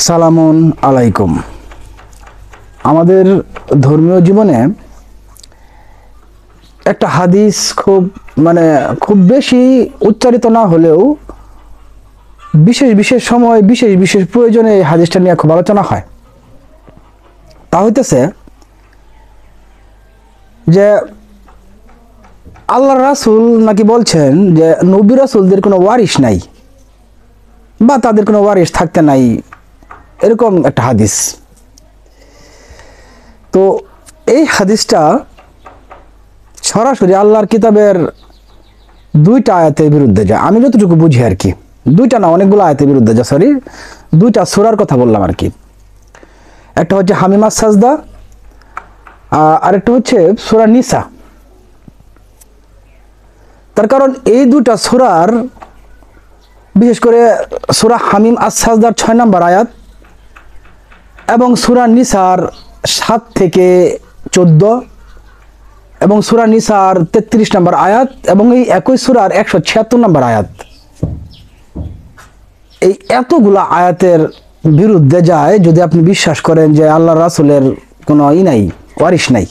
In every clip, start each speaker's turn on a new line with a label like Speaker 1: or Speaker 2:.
Speaker 1: সালামুন আলাইকুম। আমাদের ধর্মীয় জীবনে একটা হাদিস খুব বেশি উচ্চারিত না হলেও বিশেষ বিশেষ সময় বিশেষ বিশেষ প্রয়োজনে এই হাদিসটা নিয়ে খুব আলোচনা হয়। তা হইতেছে যে আল্লাহ রাসূল নাকি বলছেন যে নবী রাসূলদের কোনো ওয়ারিশ নাই বা তাদের কোনো ওয়ারিশ থাকতে নাই, এরকম একটা হাদিস। তো এই হাদিসটা সরাসরি আল্লাহর কিতাবের দুইটা আয়াতের বিরুদ্ধে যায়, আমি যতটুকু বুঝি আর কি। দুইটা না, অনেকগুলো আয়াতের বিরুদ্ধে যায়, দুইটা সূরার কথা বললাম আর কি। একটা হচ্ছে হামিম আস-সাজদা, আর একটা হচ্ছে সূরা নিসা। তার কারণ এই দুটা সূরার, বিশেষ করে সূরা হামিম আস-সাজদার 6 নম্বর আয়াত এবং সূরা নিসার 7 থেকে 14 এবং সূরা নিসার 33 নম্বর আয়াত এবং এই একই সূরার 176 নম্বর আয়াত, এই এতগুলো আয়াতের বিরুদ্ধে যায় যদি আপনি বিশ্বাস করেন যে আল্লাহ রাসূলের কোনো নাই, ওয়ারিশ নাই।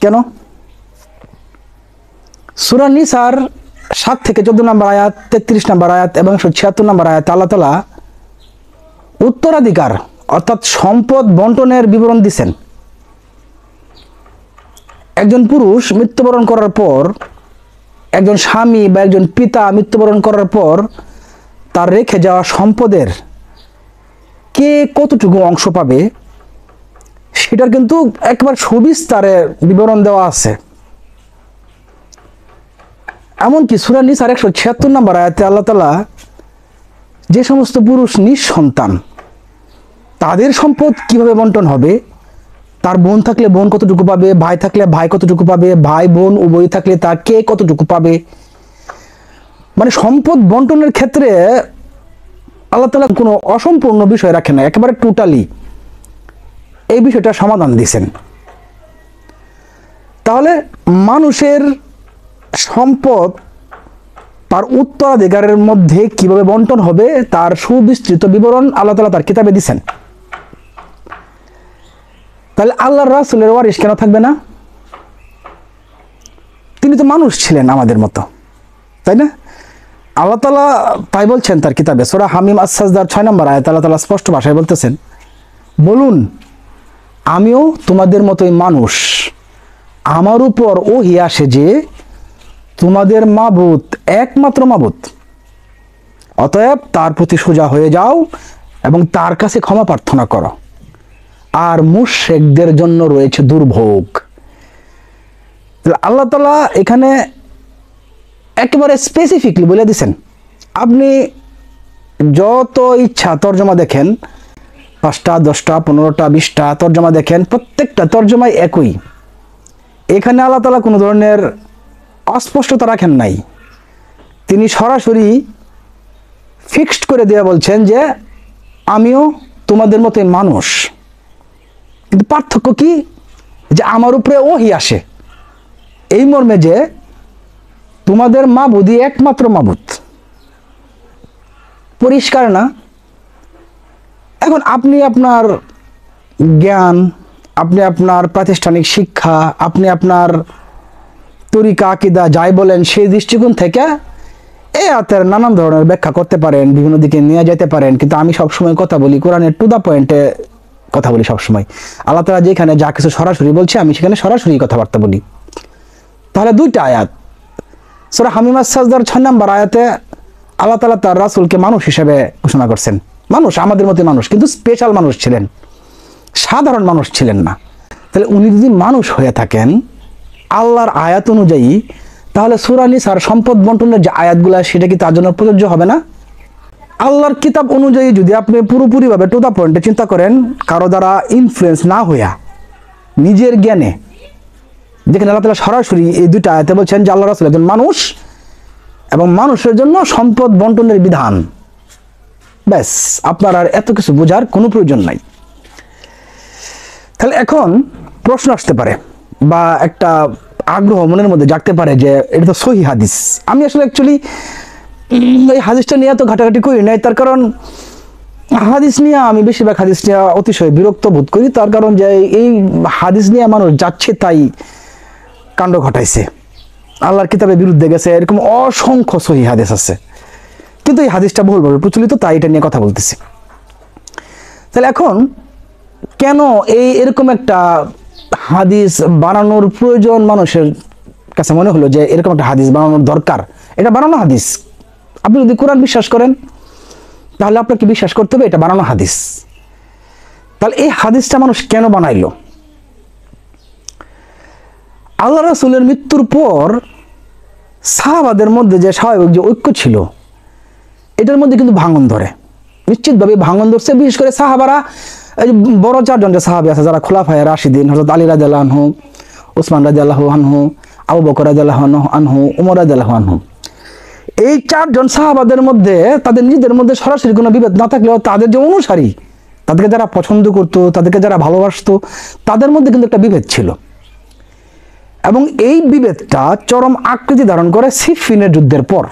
Speaker 1: কেন? সূরা নিসার 7 থেকে 14 নম্বর আয়াত, 33 নম্বর আয়াত এবং 176 নম্বর আয়াত আল্লাহ তাআলা উত্তরাধিকার অর্থাৎ সম্পদ বন্টনের বিবরণ দিচ্ছেন। একজন পুরুষ মৃত্যুবরণ করার পর, একজন স্বামী বা একজন পিতা মৃত্যুবরণ করার পর তার রেখে যাওয়া সম্পদের কে কতটুকু অংশ পাবে সেটার কিন্তু একবার সবিস্তারে বিবরণ দেওয়া আছে। এমনকি সূরা নিসার 176 নম্বর আয়াতে আল্লাহ তাআলা যে সমস্ত পুরুষ নিঃসন্তান তাদের সম্পদ কিভাবে বন্টন হবে, তার বোন থাকলে বোন কতটুকু পাবে, ভাই থাকলে ভাই কতটুকু পাবে, ভাই বোন উভয় থাকলে তার কে কতটুকু পাবে, মানে সম্পদ বন্টনের ক্ষেত্রে আল্লাহ তাআলা কোনো অসম্পূর্ণ বিষয় রাখেন না, একেবারে টোটালি এই বিষয়টা সমাধান দিয়েছেন। তাহলে মানুষের সম্পদ তার উত্তরাধিকারের মধ্যে কিভাবে বন্টন হবে তার সুবিস্তৃত বিবরণ আল্লাহ তাআলা তার কিতাবে দিয়েছেন। তাহলে আল্লাহর রাসূলের ওয়ারিশ কেন থাকবে না? তিনি তো মানুষ ছিলেন আমাদের মতো, তাই না? আল্লাহ তাআলা তাই বলছেন তার কিতাবে সূরা হামিম আস-সাজদার 6 নম্বর আয়াতে আল্লাহ তাআলা স্পষ্ট ভাষায় বলতেছেন, বলুন আমিও তোমাদের মতোই মানুষ, আমার উপর ওহী আসে যে তোমাদের মাবুদ একমাত্র মাবুদ, অতএব তার প্রতি সোজা হয়ে যাও এবং তার কাছে ক্ষমা প্রার্থনা করো, আর মুশরিকদের জন্য রয়েছে দুর্ভোগ। আল্লাহ তাআলা এখানে একেবারে স্পেসিফিকলি বলে দিয়েছেন। আপনি যত ইচ্ছা তর্জমা দেখেন, 5টা 10টা 15টা 20টা তর্জমা দেখেন, প্রত্যেকটা তর্জমায় একই। এখানে আল্লাহ তাআলা কোনো ধরনের অস্পষ্টতা রাখেন নাই, তিনি সরাসরি ফিক্সড করে দিয়ে বলছেন যে আমিও তোমাদের মতোই মানুষ, কিন্তু পার্থক্য কি? যে আমার উপরে ওহী আসে এই মর্মে যে তোমাদের মাবুদই একমাত্র মাবুদ। পরিষ্কার না? এখন আপনি আপনার জ্ঞান, আপনি আপনার প্রাতিষ্ঠানিক শিক্ষা, আপনি আপনার তরিকা আকীদা যাই বলেন সেই দৃষ্টিকোণ থেকে এই আয়াতের নানান ধরনের ব্যাখ্যা করতে পারেন, বিভিন্ন দিকে নিয়ে যেতে পারেন, কিন্তু আমি সবসময় কথা বলি কোরআনের টু দা পয়েন্টে কথা বলি সবসময়। আল্লাহ তাআলা যেখানে যা কিছু সরাসরি বলছে আমি সেখানে সরাসরি কথাবার্তা বলি। তাহলে দুইটা আয়াত, সূরা হামিম আস-সাজদার 6 নম্বর আয়াতে আল্লাহ তাআলা তার রাসূলকে মানুষ হিসেবে ঘোষণা করছেন। মানুষ, আমাদের মতো মানুষ, কিন্তু স্পেশাল মানুষ ছিলেন, সাধারণ মানুষ ছিলেন না। তাহলে উনি যদি মানুষ হয়ে থাকেন আল্লাহর আয়াত অনুযায়ী, তাহলে সূরা নিসার সম্পদ বন্টনের যে আয়াতগুলো সেটা কি তার জন্য প্রযোজ্য হবে না? আল্লাহর কিতাব অনুযায়ী যদি আপনি পুরোপুরিভাবে টু দা পয়েন্টে চিন্তা করেন, কারো দ্বারা ইনফ্লুয়েন্স না হইয়া নিজের জ্ঞানে, যেখানে আল্লাহ তাআলা সরাসরি এই দুইটা আয়াতে বলছেন যে আল্লাহর রাসূল একজন মানুষ এবং মানুষের জন্য সম্পদ বন্টনের বিধান, ব্যাস, আপনার আর এত কিছু বোঝার কোনো প্রয়োজন নাই। তাহলে এখন প্রশ্ন আসতে পারে বা একটা আগ্রহ মনের মধ্যে জাগতে পারে যে এটা তো সহিহ হাদিস। আমি আসলে অ্যাকচুয়ালি এই হাদিসটা নিয়ে তো ঘাটাঘাটি করি নাই, তার কারণ হাদিস নিয়ে আমি বেশিরভাগ হাদিস নিয়ে অতিশয় বিরক্ত বোধ করি, তার কারণ যে এই হাদিস নিয়ে মানুষ যাচ্ছে তাই কাণ্ড ঘটাইছে, আল্লাহর কিতাবের বিরুদ্ধে গেছে, এরকম অসংখ্য সহিহ হাদিস আছে, কিন্তু এই হাদিসটা বহুলভাবে প্রচলিত, তাই এটা নিয়ে কথা বলতেছি। তাহলে এখন কেন এরকম একটা হাদিস বানানোর প্রয়োজন মানুষের কাছে মনে হলো যে এরকম একটা হাদিস বানানোর দরকার? এটা বানানো হাদিস। আপনি যদি কোরআন বিশ্বাস করেন তাহলে আপনাকে বিশ্বাস করতে হবে এটা বানানো হাদিস। তাহলে এই হাদিসটা মানুষ কেন বানাইলো? আল্লাহ রাসূলের মৃত্যুর পর সাহাবাদের মধ্যে যে স্বাভাবিক যে ঐক্য ছিল, এটার মধ্যে কিন্তু ভাঙন ধরে, নিশ্চিতভাবে ভাঙন ধরছে। বিশেষ করে সাহাবারা, এই বড় চারজন যে সাহাবী আছে যারা খোলাফায়ে রাশিদিন, হযরত আলী রাদিয়াল্লাহু আনহু, উসমান রাদিয়াল্লাহু আনহু, আবু বকর রাদিয়াল্লাহু আনহু, উমর রাদিয়াল্লাহু আনহু, এই চারজন সাহাবাদের মধ্যে তাদের নিজেদের মধ্যে সরাসরি কোনো বিভেদ না থাকলেও তাদের যে অনুসারী, তাদেরকে যারা পছন্দ করতো, তাদেরকে যারা ভালোবাসতো, তাদের মধ্যে কিন্তু একটা বিভেদ ছিল। এবং এই বিভেদটা চরম আকৃতি ধারণ করে সিফিনের যুদ্ধের পর।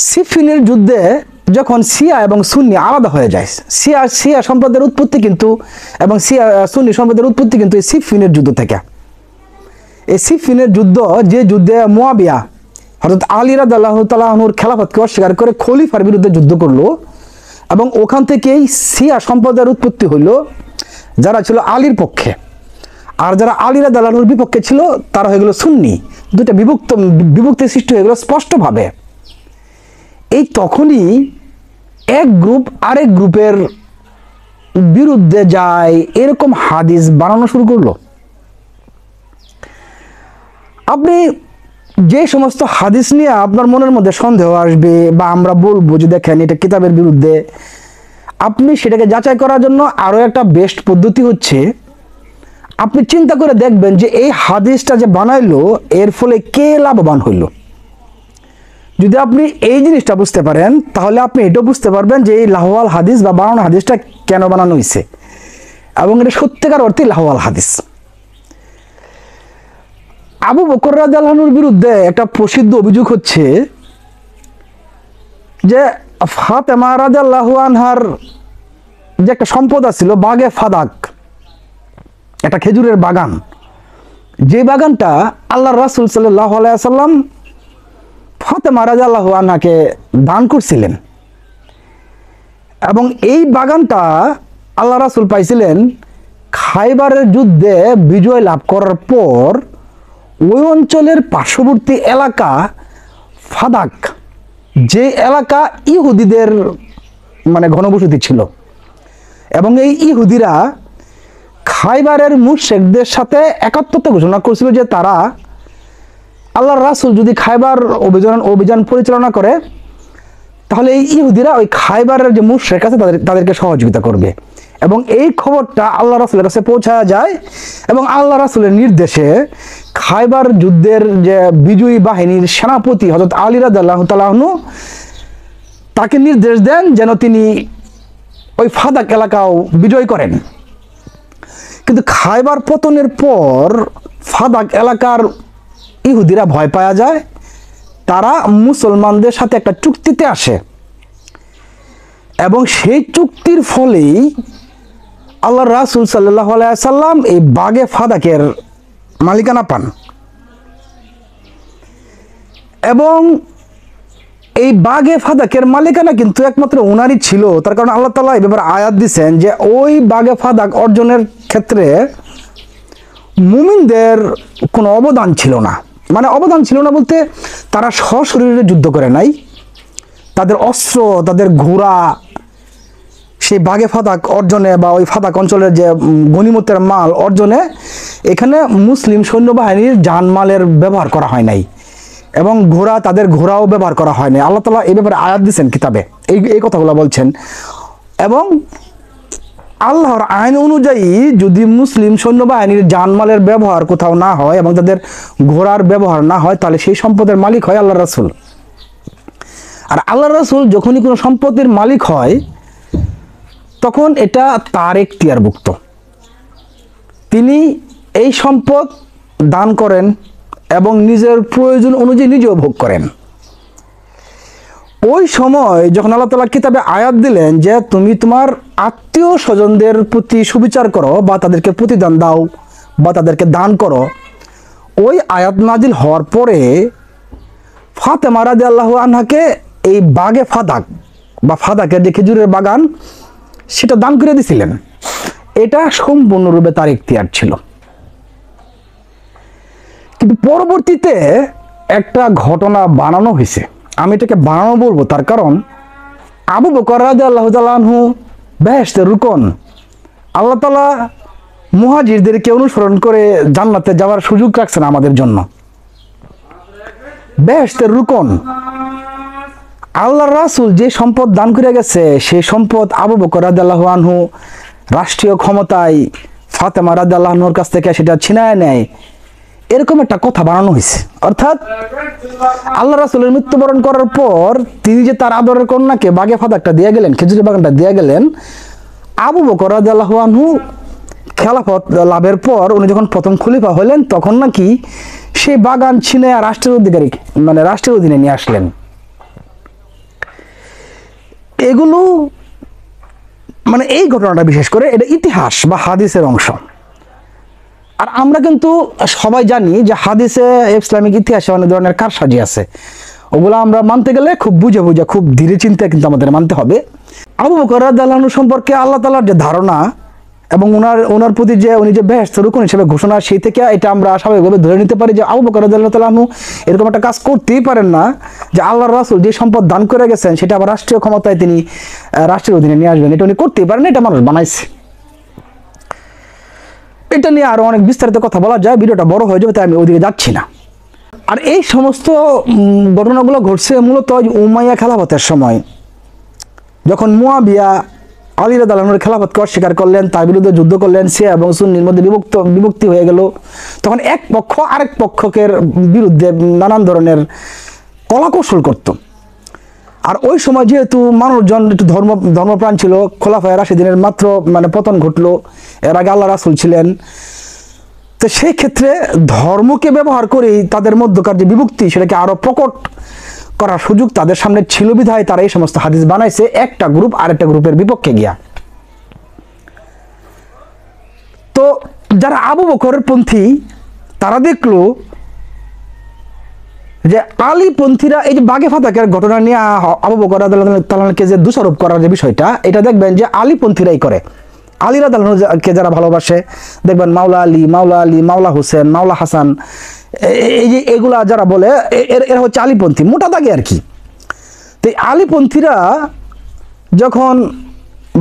Speaker 1: সিফিনের যুদ্ধে যখন শিয়া এবং সুন্নি আলাদা হয়ে যায়, শিয়া সম্প্রদায়ের উৎপত্তি কিন্তু এবং সুন্নি সম্প্রদায়ের উৎপত্তি কিন্তু এই সিফিনের যুদ্ধ থেকে। এই সিফিনের যুদ্ধ, যে যুদ্ধে মুয়াবিয়া হযরত আলী রাদিয়াল্লাহু তাআলা আনহুর খেলাফতকে অস্বীকার করে খলিফার বিরুদ্ধে যুদ্ধ করলো, এবং ওখান থেকেই শিয়া সম্প্রদায়ের উৎপত্তি হইল, যারা ছিল আলীর পক্ষে, আর যারা আলী রাদিয়াল্লাহু আনহুর বিপক্ষে ছিল তারা হয়ে গেল সুন্নি। দুইটা বিভক্তি সৃষ্টি হয়ে গেল স্পষ্টভাবে। এই তখনই এক গ্রুপ আরেক গ্রুপের বিরুদ্ধে যায়, এরকম হাদিস বানানো শুরু করলো। আপনি যে সমস্ত হাদিস নিয়ে আপনার মনের মধ্যে সন্দেহ আসবে বা আমরা বলবো যে দেখেন এটা কিতাবের বিরুদ্ধে, আপনি সেটাকে যাচাই করার জন্য আরো একটা বেস্ট পদ্ধতি হচ্ছে আপনি চিন্তা করে দেখবেন যে এই হাদিসটা যে বানাইলো এর ফলে কে লাভবান হইল। যদি আপনি এই জিনিসটা বুঝতে পারেন তাহলে আপনি এটাও বুঝতে পারবেন যে এই লাহওয়াল হাদিস বা বানানো হাদিসটা কেন বানানো হয়েছে, এবং এটা সত্যিকার অর্থে লাহওয়াল হাদিস। আবু বকর রাদিয়াল্লাহু আনহুর বিরুদ্ধে একটা প্রসিদ্ধ অভিযোগ হচ্ছে যে ফাতেমা রাদিয়াল্লাহু আনহার যে একটা সম্পদ ছিল বাগে ফাদাক, একটা খেজুরের বাগান, যে বাগানটা আল্লাহর রাসূল সাল্লাল্লাহু আলাইহি ওয়াসাল্লাম ফাতেমা রাদিয়াল্লাহু আনহাকে দান করছিলেন, এবং এই বাগানটা আল্লাহ রাসূল পাইছিলেন খাইবারের যুদ্ধে বিজয় লাভ করার পর। ওই অঞ্চলের পার্শ্ববর্তী এলাকা ফাদাক, যে এলাকা ইহুদিদের মানে ঘনবসতি ছিল, এবং এই ইহুদিরা খাইবারের মুশরিকদের সাথে একাত্মতা ঘোষণা করছিল যে তারা আল্লাহর রাসূল যদি খাইবার অভিযান পরিচালনা করে তাহলে এই ইহুদিরা ওই খাইবারের যে মুশরিক আছে তাদেরকে সহযোগিতা করবে। এবং এই খবরটা আল্লাহ রাসূলের কাছে পৌঁছায় যায়, এবং আল্লাহ রাসূলের নির্দেশে খাইবার যুদ্ধের যে বিজয়ী বাহিনীর সেনাপতি হযরত আলী রাদিয়াল্লাহু তাআলা আনহু তাকে নির্দেশ দেন যেন তিনি ওই ফাদাক এলাকাও বিজয় করেন। কিন্তু খাইবার পতনের পর ফাদাক এলাকার ইহুদিরা ভয় পাওয়া যায়, তারা মুসলমানদের সাথে একটা চুক্তিতে আসে, এবং সেই চুক্তির ফলেই আল্লাহর রাসূল সাল্লাল্লাহু আলাইহি ওয়াসাল্লাম এই বাগে ফাদাকের মালিকানা পান। এবং এই বাগে ফাদাকের মালিকানা কিন্তু একমাত্র ওনারই ছিল, তার কারণ আল্লাহ তাআলা এই ব্যাপারে আয়াত দিয়েছেন যে ওই বাগে ফাদাক অর্জনের ক্ষেত্রে মুমিনদের কোনো অবদান ছিল না। মানে অবদান ছিল না বলতে তারা সশরীরে যুদ্ধ করে নাই, তাদের অস্ত্র, তাদের ঘোড়া সেই বাগে ফাদাক অর্জনে বা ওই ফাদাক অঞ্চলের যে গনিমতের মাল অর্জনে এখানে মুসলিম সৈন্যবাহিনীর জানমালের ব্যবহার করা হয় নাই, এবং তাদের ঘোড়াও ব্যবহার করা হয় নাই। আল্লাহ তাআলা এই ব্যাপারে আয়াত দিয়েছেন কিতাবে, এই কথাগুলো বলছেন। এবং আল্লাহর আইন অনুযায়ী যদি মুসলিম সৈন্যবাহিনীর জানমালের ব্যবহার কোথাও না হয় এবং তাদের ঘোড়ার ব্যবহার না হয় তাহলে সেই সম্পদের মালিক হয় আল্লাহর রাসূল। আর আল্লাহর রাসূল যখনই কোনো সম্পত্তির মালিক হয় তখন এটা তার এখতিয়ারভুক্ত, তিনি এই সম্পদ দান করেন এবং নিজের প্রয়োজন অনুযায়ী নিজেও ভোগ করেন। ওই সময় যখন আল্লাহ তাআলা কিতাবে আয়াত দিলেন যে তুমি তোমার আত্মীয় স্বজনদের প্রতি সুবিচার করো বা তাদেরকে প্রতিদান দাও বা তাদেরকে দান করো, ওই আয়াত নাজিল হওয়ার পরে ফাতেমা রাদিয়াল্লাহু আনহাকে এই বাগে ফাদাক বা ফাদাকের যে খেজুরের বাগান সেটা দান করে দিয়েছিলেন। এটা সম্পূর্ণরূপে তার ইখতিয়ার ছিল। কিন্তু পরবর্তীতে একটা ঘটনা বানানো হয়েছে, আমি এটাকে বানানো বলবো তার কারণ আবু বকর রাদিয়াল্লাহু তাআলা আনহু বেহেশতের রুকন, আল্লাহ তাআলা মুহাজিরদেরকে অনুসরণ করে জান্নাতে যাওয়ার সুযোগ রাখছেন আমাদের জন্য। বেহেশতের রুকন, আল্লাহর রাসূল যে সম্পদ দান করে গেছে সেই সম্পদ আবু বকর রাদিয়াল্লাহু আনহু রাষ্ট্রীয় ক্ষমতায় ফাতেমা রাদিয়াল্লাহু আনহার কাছ থেকে সেটা ছিনায় নেয়, এরকম একটা কথা বানানো হয়েছে। অর্থাৎ আল্লাহ রাসূলের মৃত্যুবরণ করার পর তিনি যে তার আদরের কন্যাকে বাগে ফাদাকটা দিয়ে গেলেন, খেজুরের বাগানটা দিয়ে গেলেন, আবু বকর রাদিয়াল্লাহু আনহু খেলাফত লাভের পর উনি যখন প্রথম খলিফা হলেন তখন নাকি সেই বাগান ছিনে রাষ্ট্রের অধিকারী মানে রাষ্ট্রের অধীনে নিয়ে আসলেন। এগুলো মানে এই ঘটনাটা বিশেষ করে এটা ইতিহাস বা হাদিসের অংশ। আর আমরা কিন্তু সবাই জানি যে হাদিসে ইসলামিক ইতিহাসে অনেক ধরনের কারসাজি আছে, ওগুলো আমরা মানতে গেলে খুব বুঝে বুঝে খুব ধীরে চিন্তে কিন্তু আমাদের মানতে হবে। আবু বকর রাদিয়াল্লাহু আনহু সম্পর্কে আল্লাহ তাআলার যে ধারণা এবং ওনার প্রতি যে উনি যে বেহেশতের রুকন হিসেবে ঘোষণা, সেই থেকে এটা আমরা স্বাভাবিকভাবে ধরে নিতে পারি যে আবু বকর রাদিয়াল্লাহু তাআলা আনহু এরকম একটা কাজ করতেই পারেন না যে আল্লাহর রাসূল যে সম্পদ দান করে গেছেন সেটা আবার রাষ্ট্রীয় ক্ষমতায় তিনি রাষ্ট্রের অধীনে নিয়ে আসবেন, এটা উনি করতেই পারেন না, এটা মানুষ বানাইছে। এটা নিয়ে আরো অনেক বিস্তারিত কথা বলা যায়, ভিডিওটা বড় হয়ে যাবে তাই আমি ওইদিকে যাচ্ছি না। আর এই সমস্ত ঘটনাগুলো ঘটছে মূলত উমাইয়া খেলাফতের সময়, যখন মুয়াবিয়া আলী রাদিয়াল্লাহু আনহুর খেলাফতকে অস্বীকার করলেন, তার বিরুদ্ধে যুদ্ধ করলেন, শিয়া এবং সুন্নির মধ্যে বিভক্তি হয়ে গেল, তখন এক পক্ষ আরেক পক্ষকে বিরুদ্ধে নানান ধরনের কলাকৌশল করত। আর ওই সময় যেহেতু মানুষজন একটু ধর্মপ্রাণ ছিল, খোলাফায়ে রাশিদিনের মাত্র মানে পতন ঘটলো, এর আগে আল্লাহ রাসূল ছিলেন, তো সেই ক্ষেত্রে ধর্মকে ব্যবহার করেই তাদের মধ্যকার যে বিভক্তি সেটাকে আরো প্রকট করার সুযোগ তাদের সামনে ছিল বিধায় তারা এই সমস্ত হাদিস বানাইছে একটা গ্রুপ আরেকটা গ্রুপের বিপক্ষে গিয়া। তো যারা আবু বকরের পন্থী তারা দেখলো যে আলী পন্থীরা এই যে বাগে ফাদাকের ঘটনা নিয়ে আবু বকর রাদিয়াল্লাহু তাআলাকে যে দোষারোপ করার যে বিষয়টা, এটা দেখবেন যে আলী পন্থীরাই করে। আলী রাদিয়াল্লাহুকে যারা ভালোবাসে দেখবেন মাওলা আলী, মাওলা হোসেন, মাওলা হাসান, এই যে এগুলা যারা বলে এরা হচ্ছে আলীপন্থী মোটা দাগে আর কি। তো আলীপন্থীরা যখন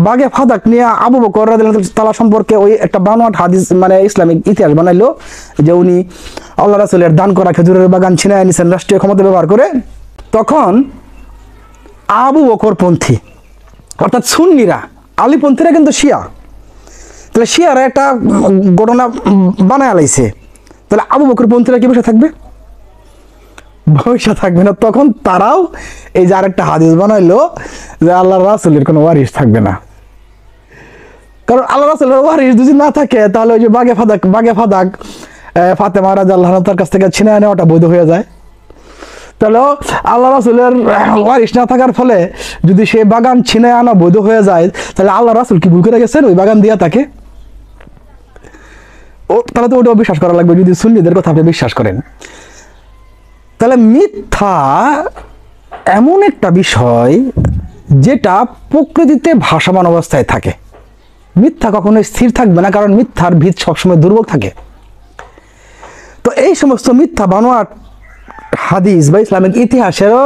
Speaker 1: বাগে ফাদাক নিয়ে আবু বকর রাদিয়াল্লাহু তাআলা সম্পর্কে ওই একটা বানোয়াট হাদিস মানে ইসলামিক ইতিহাস বানাইলো যে উনি আল্লাহ রাসূলের দান করা খেজুরের বাগান ছিনায় নিছেন রাষ্ট্রীয় ক্ষমতা ব্যবহার করে, তখন আবু বকর পন্থী অর্থাৎ সুন্নিরা, আলীপন্থীরা কিন্তু শিয়া, তাহলে শিয়ারা একটা ঘটনা বানায় আলাইছে, তাহলে আবু বকর পন্থীরা কি বসে থাকবে? বসে থাকবে না। তখন তারাও এই যে আরেকটা হাদিস বানাইলো যে আল্লাহর রাসূলের কোনো ওয়ারিস থাকবে না, কারণ আল্লাহ রাসূলের ওয়ারিস যদি না থাকে তাহলে ওই যে বাগে ফাদাক ফাতেমা রাদিয়াল্লাহু আনহার কাছ থেকে ছিনায় নেওয়াটা বৈধ হয়ে যায়। তাহলে আল্লাহ রাসূলের ওয়ারিস না থাকার ফলে যদি সেই বাগান ছিনায় আনা বৈধ হয়ে যায়, তাহলে আল্লাহ রাসূল কি ভুল করে গেছেন ওই বাগান দিয়া তাকে? তাহলে তো ওটাও বিশ্বাস করা লাগবে যদি সুন্নিদের কথা আপনি বিশ্বাস করেন। তাহলে মিথ্যা এমন একটা বিষয় যেটা প্রকৃতিতে ভাসমান অবস্থায় থাকে, মিথ্যা কখনো স্থির থাকবে না, কারণ মিথ্যার ভিত সবসময় দুর্বল থাকে। তো এই সমস্ত মিথ্যা বানোয়াট হাদিস বা ইসলামিক ইতিহাসেরও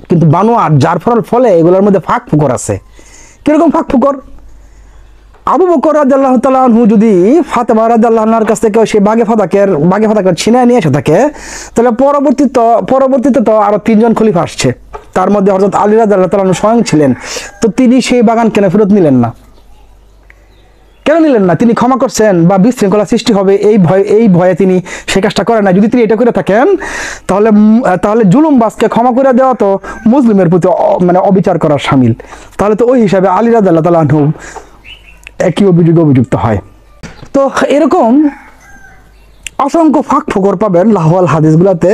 Speaker 1: কিন্তু বানোয়াট, যার ফলে এগুলোর মধ্যে ফাঁক ফুকর আছে। কিরকম ফাঁক ফুকর? আবু বকর রাদিয়াল্লাহু তাআলা আনহু যদি ফাতেমা রাদিয়াল্লাহু আনহার কাছ থেকে সেই বাগে ফাদাকের ছিনায় নিয়ে এসে থাকে, তাহলে পরবর্তীতে তো আরো 3 জন খলিফা আসছে, তার মধ্যে হযরত আলী রাদিয়াল্লাহু তাআলা আনহু স্বয়ং ছিলেন। তো তিনি সেই বাগান কেন ফেরত নিলেন না? কেন নিলেন না? তিনি ক্ষমা করছেন বা বিশৃঙ্খলা সৃষ্টি হবে এই ভয়ে তিনি সে কাজটা করেন না। যদি তিনি এটা করে থাকেন তাহলে জুলুমবাজকে ক্ষমা করে দেওয়া তো মুসলিমের প্রতি মানে অবিচার করার শামিল। তাহলে তো ওই হিসাবে আলী রাদিয়াল্লাহু তাআলা আনহু একই অভিযুক্ত হয়। তো এরকম অসংখ্য ফাঁক ফোকর পাবেন লাহওয়াল হাদিসগুলোতে,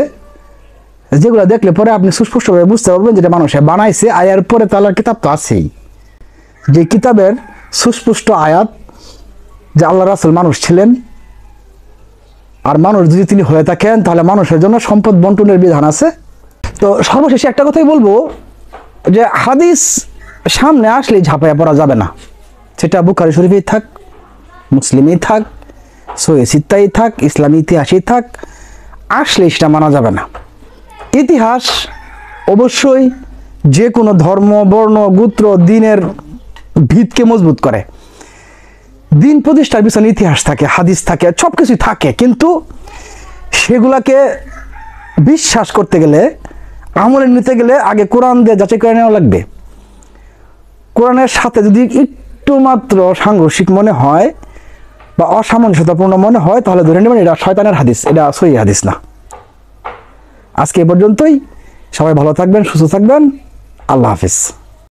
Speaker 1: যেগুলো দেখলে পরে আপনি সুস্পষ্টভাবে বুঝতে পারবেন যেটা মানুষে বানাইছে। আয়ার পরে তো আল্লাহর কিতাব তো আছেই, যে কিতাবের সুস্পষ্ট আয়াত যে আল্লাহ রাসূল মানুষ ছিলেন, আর মানুষ যদি তিনি হয়ে থাকেন তাহলে মানুষের জন্য সম্পদ বন্টনের বিধান আছে। তো সর্বশেষে একটা কথাই বলবো যে হাদিস সামনে আসলেই ঝাঁপাইয়া পড়া যাবে না, সেটা বুখারী শরীফেই থাক, মুসলিমেই থাক, সহিহ সিত্তাই থাক, ইসলামী ইতিহাসেই থাক, আসলেই সেটা মানা যাবে না। ইতিহাস অবশ্যই যে কোনো ধর্ম, বর্ণ, গোত্র, দিনের ভিতকে মজবুত করে। দিন প্রতিষ্ঠার পিছনে ইতিহাস থাকে, হাদিস থাকে, সব কিছুই থাকে, কিন্তু সেগুলাকে বিশ্বাস করতে গেলে, আমলে নিতে গেলে আগে কোরআন দিয়ে যাচাই করে নেওয়া লাগবে। কোরআনের সাথে যদি একটু মাত্র সাংঘর্ষিক মনে হয় বা অসামঞ্জস্যতাপূর্ণ মনে হয় তাহলে ধরে নেবেন এটা শয়তানের হাদিস, এটা সহিহ হাদিস না। আজকে এ পর্যন্তই। সবাই ভালো থাকবেন, সুস্থ থাকবেন। আল্লাহ হাফিজ।